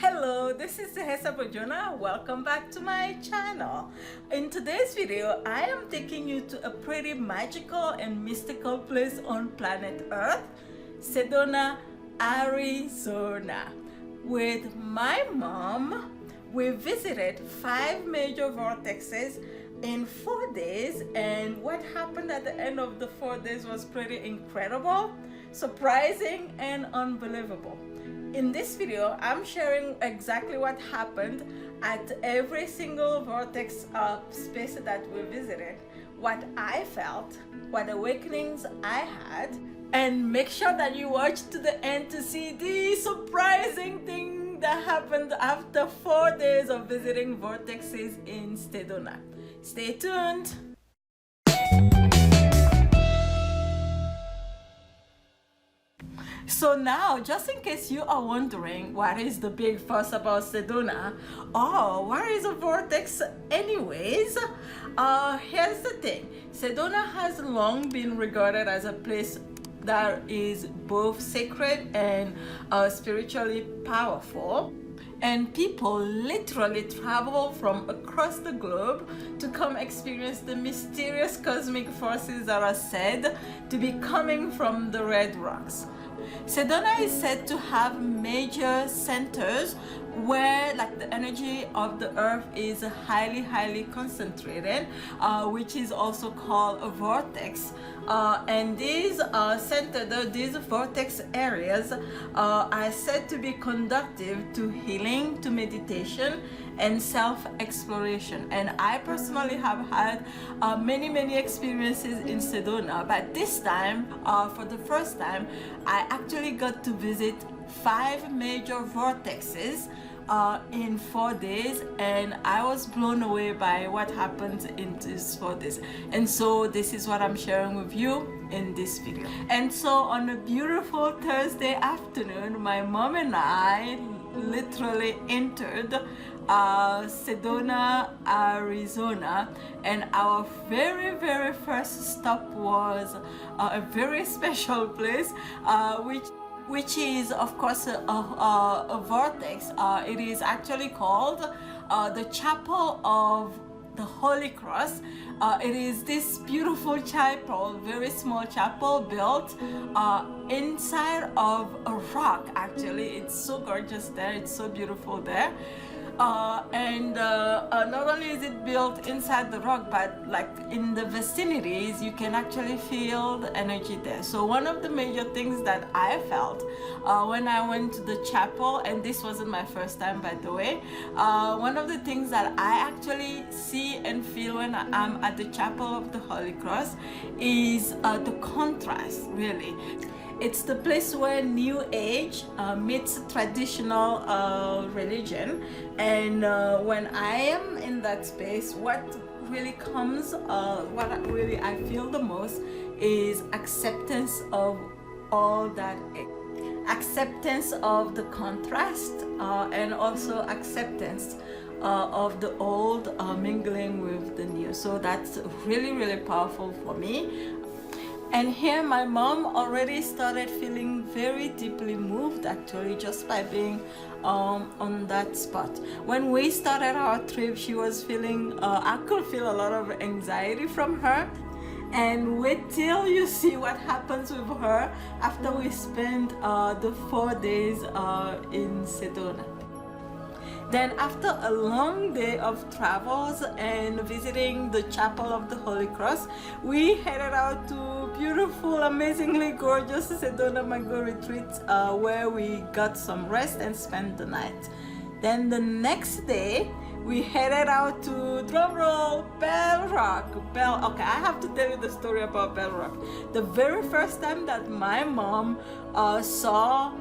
Hello, this is Sedona. Welcome back to my channel. In today's video, I am taking you to a pretty magical and mystical place on planet Earth, Sedona, Arizona. With my mom, we visited 5 major vortexes in 4 days, and what happened at the end of the 4 days was pretty incredible, surprising, and unbelievable. In this video, I'm sharing exactly what happened at every single vortex space that we visited, what I felt, what awakenings I had, and make sure that you watch to the end to see the surprising thing that happened after 4 days of visiting vortexes in Sedona. Stay tuned. So now, just in case you are wondering what is the big fuss about Sedona, or what is a vortex anyways, here's the thing. Sedona has long been regarded as a place that is both sacred and spiritually powerful. And people literally travel from across the globe to come experience the mysterious cosmic forces that are said to be coming from the red rocks. Sedona is said to have major centers where the energy of the earth is highly concentrated, which is also called a vortex, and these these vortex areas are said to be conducive to healing, to meditation, and self-exploration. And I personally have had many experiences in Sedona, but this time, for the first time, I actually got to visit 5 major vortexes in 4 days, and I was blown away by what happened in these 4 days. And so this is what I'm sharing with you in this video. And so on a beautiful Thursday afternoon, my mom and I literally entered Sedona, Arizona, and our very first stop was a very special place, which is of course a vortex. It is actually called the Chapel of the Holy Cross. It is this beautiful chapel, very small chapel built inside of a rock. Actually, it's so gorgeous there, it's so beautiful there. And not only is it built inside the rock, but in the vicinities you can actually feel the energy there. So one of the major things that I felt when I went to the chapel, and this wasn't my first time by the way, one of the things that I actually see and feel when I'm at the Chapel of the Holy Cross is the contrast, really. It's the place where New Age meets traditional religion, and when I am in that space, what really comes, what really I feel the most is acceptance of all that is. Acceptance of the contrast, and also acceptance of the old mingling with the new. So that's really powerful for me. And here my mom already started feeling very deeply moved, actually, just by being on that spot. When we started our trip, she was feeling, I could feel a lot of anxiety from her. And wait till you see what happens with her after we spend the 4 days in Sedona. Then after a long day of travels and visiting the Chapel of the Holy Cross, we headed out to beautiful, amazingly gorgeous Sedona Mango Retreat, where we got some rest and spent the night. Then the next day, we headed out to, drumroll, Bell Rock. Okay, I have to tell you the story about Bell Rock. The very first time that my mom saw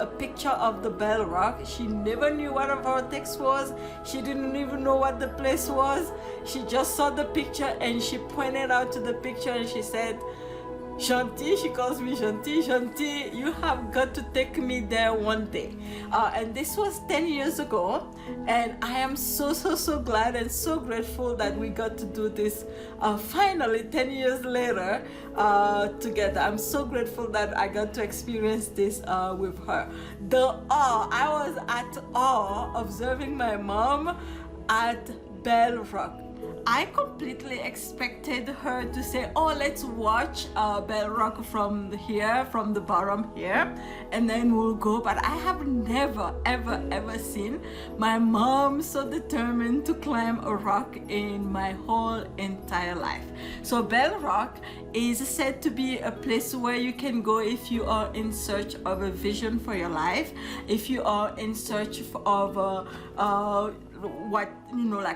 a picture of the Bell Rock, she never knew what a vortex was. She didn't even know what the place was. She just saw the picture and she pointed out to the picture and she said, Shanti, she calls me Shanti. Shanti, you have got to take me there one day. And this was 10 years ago, and I am so glad and so grateful that we got to do this finally 10 years later together. I'm so grateful that I got to experience this with her. I was at awe observing my mom at Bell Rock. I completely expected her to say, oh, let's watch Bell Rock from here, from the bottom here, and then we'll go. But I have never, ever seen my mom so determined to climb a rock in my whole entire life. So Bell Rock is said to be a place where you can go if you are in search of a vision for your life, if you are in search of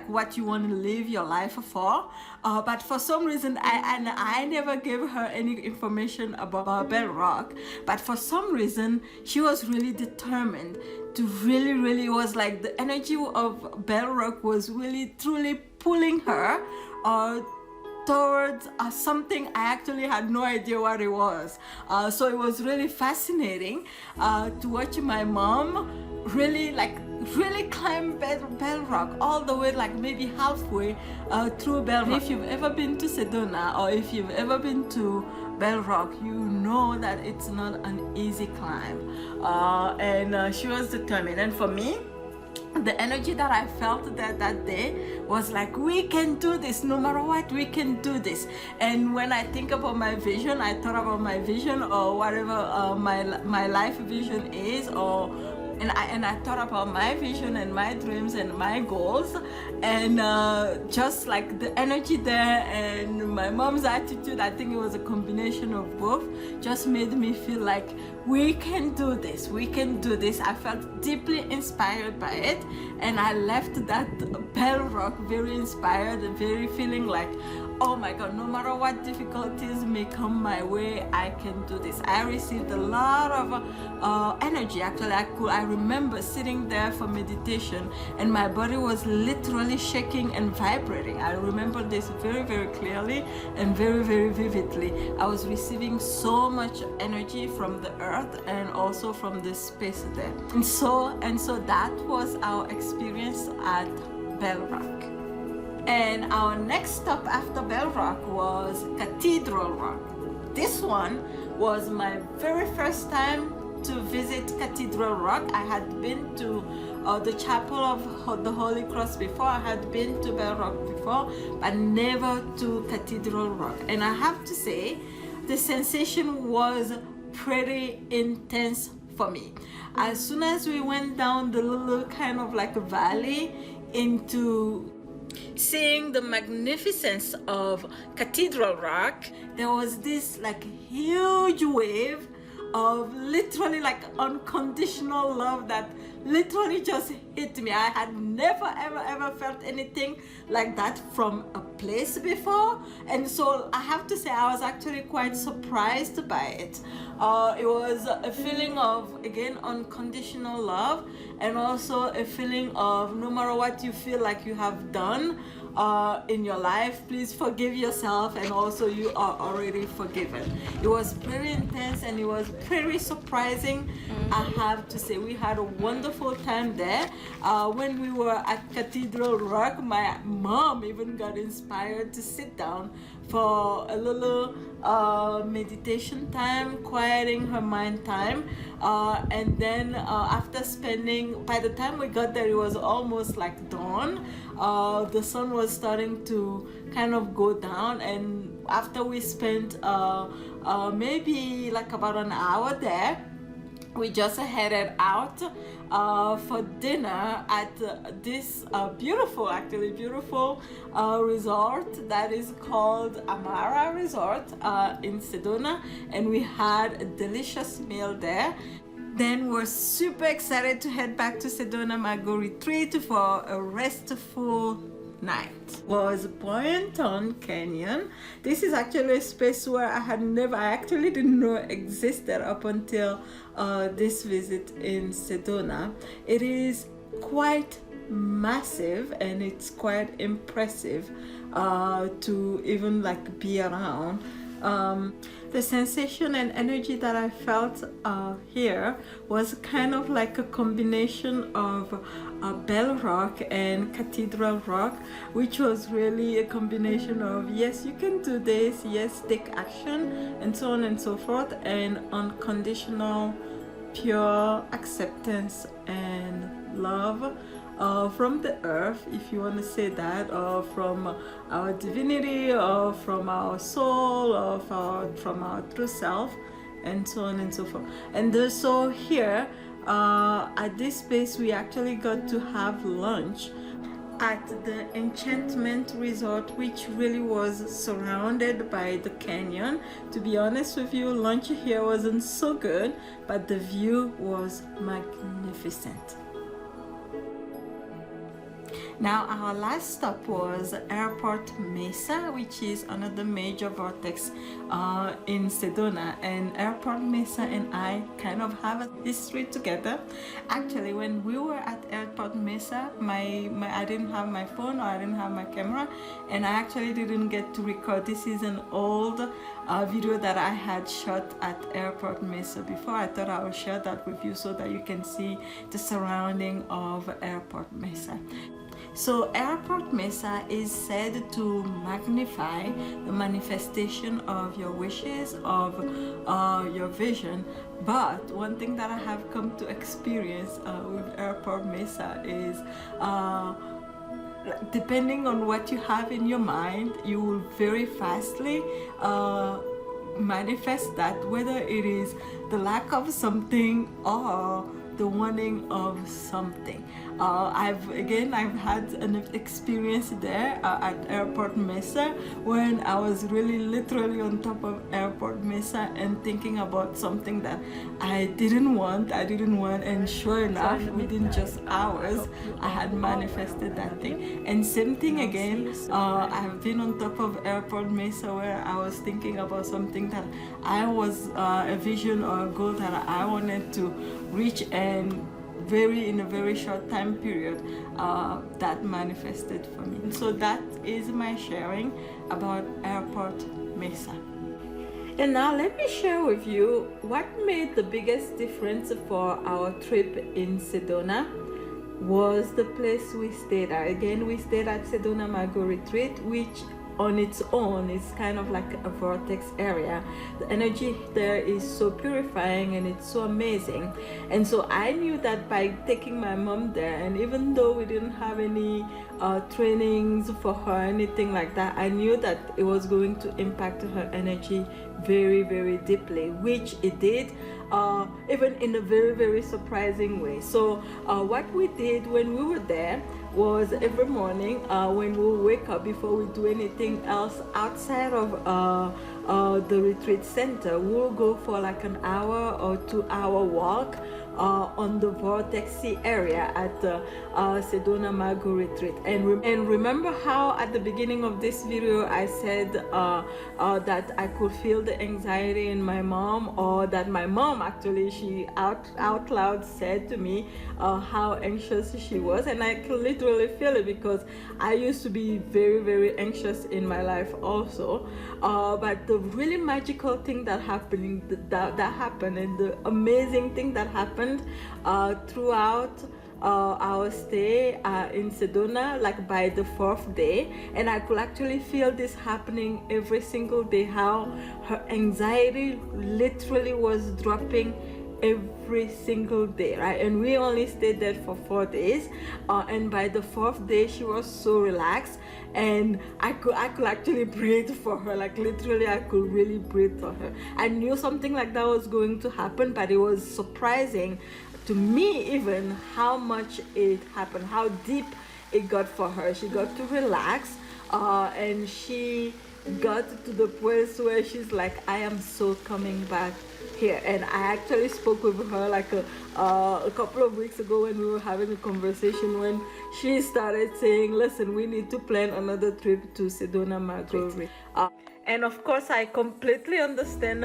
what you want to live your life for, but for some reason I never gave her any information about Bell Rock, but for some reason she was really determined to really was like the energy of Bell Rock was really truly pulling her towards something I actually had no idea what it was. So it was really fascinating to watch my mom really climb Bell Rock all the way, like maybe halfway through Bell Rock. If you've ever been to Sedona or if you've ever been to Bell Rock, you know that it's not an easy climb. And she was determined. And for me, the energy that I felt that day was like, we can do this, no matter what, we can do this. And when I think about my vision, I thought about my vision or whatever my life vision is, and I thought about my vision and my dreams and my goals, and just like the energy there and my mom's attitude, I think it was a combination of both, just made me feel like we can do this, we can do this. I felt deeply inspired by it, and I left that Bell Rock very inspired, very feeling like, oh my God, no matter what difficulties may come my way, I can do this. I received a lot of energy. Actually, I remember sitting there for meditation and my body was literally shaking and vibrating. I remember this very clearly and very vividly. I was receiving so much energy from the earth and also from the space there. And so that was our experience at Bell Rock. And our next stop after Bell Rock was Cathedral Rock. This one was my very first time to visit Cathedral Rock. I had been to the Chapel of the Holy Cross before. I had been to Bell Rock before, but never to Cathedral Rock. And I have to say, the sensation was pretty intense for me. As soon as we went down the little kind of like a valley into seeing the magnificence of Cathedral Rock, there was this like huge wave of literally like unconditional love that literally just hit me. I had never ever felt anything like that from a place before, and so I have to say I was actually quite surprised by it. It was a feeling of, again, unconditional love, and also a feeling of no matter what you feel like you have done in your life, please forgive yourself, and also you are already forgiven. It was very intense and it was very surprising. I have to say we had a wonderful time there. When we were at Cathedral Rock, my mom even got inspired to sit down for a little meditation time, quieting her mind time, and then after spending, by the time we got there, it was almost like dawn. The sun was starting to kind of go down, and after we spent maybe like about an hour there, we just headed out for dinner at this beautiful resort that is called Amara Resort in Sedona, and we had a delicious meal there. Then we're super excited to head back to Sedona Mago Retreat for a restful night. Was Boyanton Canyon. This is actually a space where I actually didn't know existed up until this visit in Sedona. It is quite massive and it's quite impressive to even like be around. The sensation and energy that I felt here was kind of like a combination of Bell Rock and Cathedral Rock, which was really a combination of yes, you can do this, yes, take action, and so on and so forth, and unconditional, pure acceptance and love from the earth, if you want to say that, or from our divinity, or from our soul, or from our true self, and so on and so forth. And so here at this space we actually got to have lunch at the Enchantment Resort, which really was surrounded by the canyon. To be honest with you, lunch here wasn't so good, but the view was magnificent. Now our last stop was Airport Mesa, which is another major vortex in Sedona, and Airport Mesa and I kind of have a history together. Actually, when we were at Airport Mesa, I didn't have my phone, or I didn't have my camera, and I actually didn't get to record. This is an old video that I had shot at Airport Mesa before. I thought I would share that with you so that you can see the surrounding of Airport Mesa. So Airport Mesa is said to magnify the manifestation of your wishes, of your vision. But one thing that I have come to experience with Airport Mesa is depending on what you have in your mind, you will very fastly manifest that, whether it is the lack of something or the wanting of something. I've had an experience there at Airport Mesa when I was really literally on top of Airport Mesa and thinking about something that I didn't want, and sure enough, within just hours, I had manifested that thing. And same thing again, I've been on top of Airport Mesa where I was thinking about something that I was a vision or a goal that I wanted to reach, and in a very short time period that manifested for me. And so that is my sharing about Airport Mesa. And now let me share with you what made the biggest difference for our trip in Sedona was the place we stayed at. Again, we stayed at Sedona Mago Retreat, which on its own is kind of like a vortex area. The energy there is so purifying and it's so amazing. And so I knew that by taking my mom there, and even though we didn't have any trainings for her, anything like that, I knew that it was going to impact her energy very, very deeply, which it did, even in a very, very surprising way. So what we did when we were there was every morning when we wake up, before we do anything else outside of the retreat center, we'll go for like an hour or 2 hour walk on the Vortexes area at Sedona Mago Retreat. And remember how at the beginning of this video I said that I could feel the anxiety in my mom, or that my mom actually, she out loud said to me how anxious she was, and I could literally feel it because I used to be very, very anxious in my life also. But the really magical thing that happened, and the amazing thing that happened throughout our stay in Sedona, like by the 4th day, and I could actually feel this happening every single day, how her anxiety literally was dropping every single day, right? And we only stayed there for 4 days, and by the 4th day she was so relaxed, and I could actually breathe for her. Like literally I could really breathe for her. I knew something like that was going to happen, but it was surprising to me even how much it happened, how deep it got for her. She got to relax, and she got to the place where she's like, I am so coming back here. And I actually spoke with her like a couple of weeks ago when we were having a conversation, when she started saying, listen, we need to plan another trip to Sedona Mago. And of course, I completely understand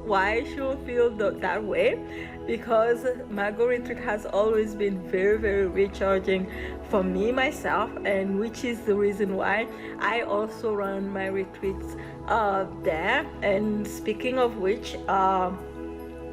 why she will feel that way, because my Go retreat has always been very, very recharging for me myself, and which is the reason why I also run my retreats there. And speaking of which,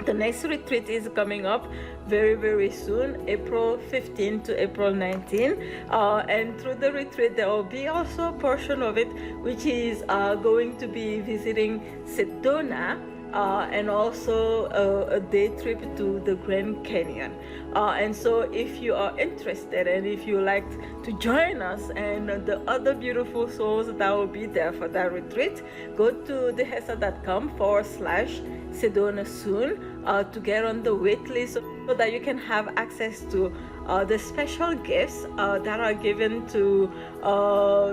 the next retreat is coming up very, very soon, April 15 to April 19. And through the retreat, there will be also a portion of it which is going to be visiting Sedona, and also a day trip to the Grand Canyon. And so if you are interested, and if you like to join us and the other beautiful souls that will be there for that retreat, go to thehesa.com/Sedona soon to get on the wait list, so that you can have access to the special gifts that are given to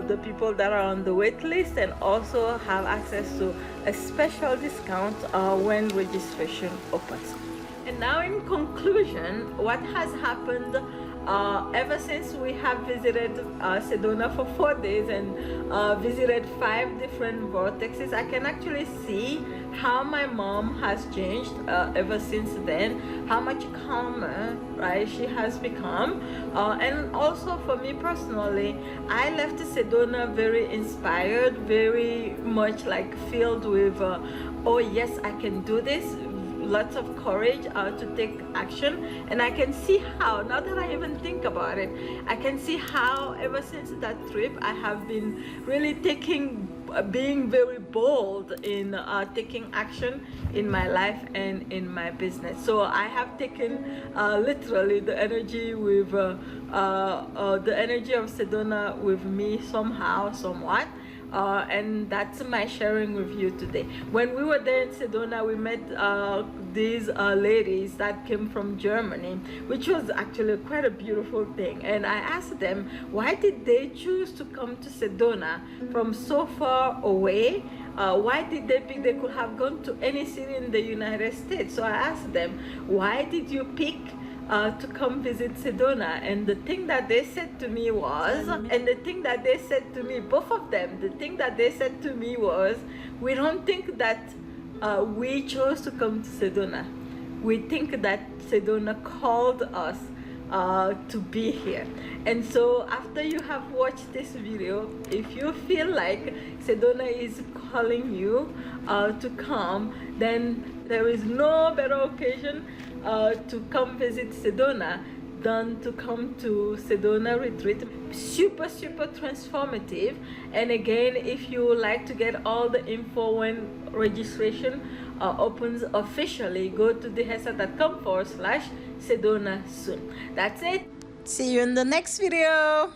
the people that are on the wait list, and also have access to a special discount when registration opens. And now, in conclusion, what has happened ever since we have visited Sedona for 4 days and visited 5 different vortexes, I can actually see how my mom has changed ever since then, how much calmer, right, she has become. And also for me personally, I left Sedona very inspired, very much like filled with oh yes, I can do this, lots of courage to take action. And I can see how, now that I even think about it, I can see how ever since that trip I have been really being very bold in taking action in my life and in my business. So I have taken literally the energy with the energy of Sedona with me somehow, somewhat. And that's my sharing with you today. When we were there in Sedona, we met these ladies that came from Germany, which was actually quite a beautiful thing. And I asked them, why did they choose to come to Sedona from so far away? Why did they pick? They could have gone to any city in the United States. So I asked them, why did you pick to come visit Sedona? And the thing that they said to me was, both of them, the thing that they said to me was, we don't think that we chose to come to Sedona. We think that Sedona called us to be here. And so after you have watched this video, if you feel like Sedona is calling you to come, then there is no better occasion to come visit Sedona than to come to Sedona retreat. Super transformative. And again, if you like to get all the info when registration opens officially, go to thehesa.com/Sedona soon. That's it. See you in the next video.